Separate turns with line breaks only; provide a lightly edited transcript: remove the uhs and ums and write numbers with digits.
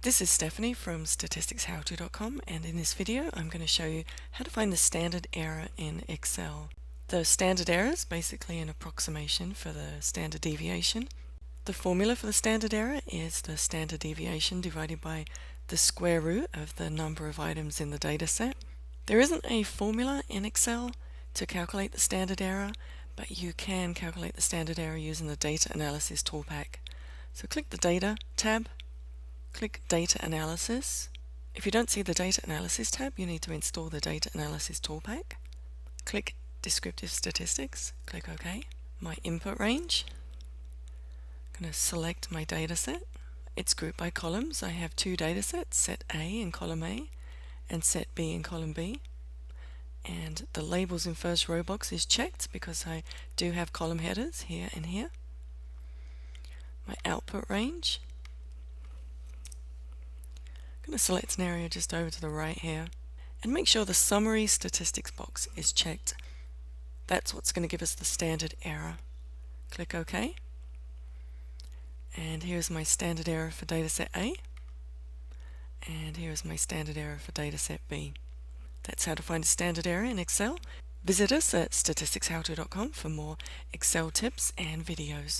This is Stephanie from statisticshowto.com, and in this video I'm going to show you how to find the standard error in Excel. The standard error is basically an approximation for the standard deviation. The formula for the standard error is the standard deviation divided by the square root of the number of items in the data set. There isn't a formula in Excel to calculate the standard error, but you can calculate the standard error using the Data Analysis Toolpack. So click the Data tab. Click Data Analysis. If you don't see the Data Analysis tab, you need to install the Data Analysis Toolpack. Click Descriptive Statistics. Click OK. My input range. I'm going to select my data set. It's grouped by columns. I have two data sets, set A in column A and set B in column B. And the labels in first row box is checked because I do have column headers here and here. My output range. I'm going to select an area just over to the right here and make sure the summary statistics box is checked. That's what's going to give us the standard error. Click OK. And here's my standard error for dataset A. And here's my standard error for dataset B. That's how to find a standard error in Excel. Visit us at statisticshowto.com for more Excel tips and videos.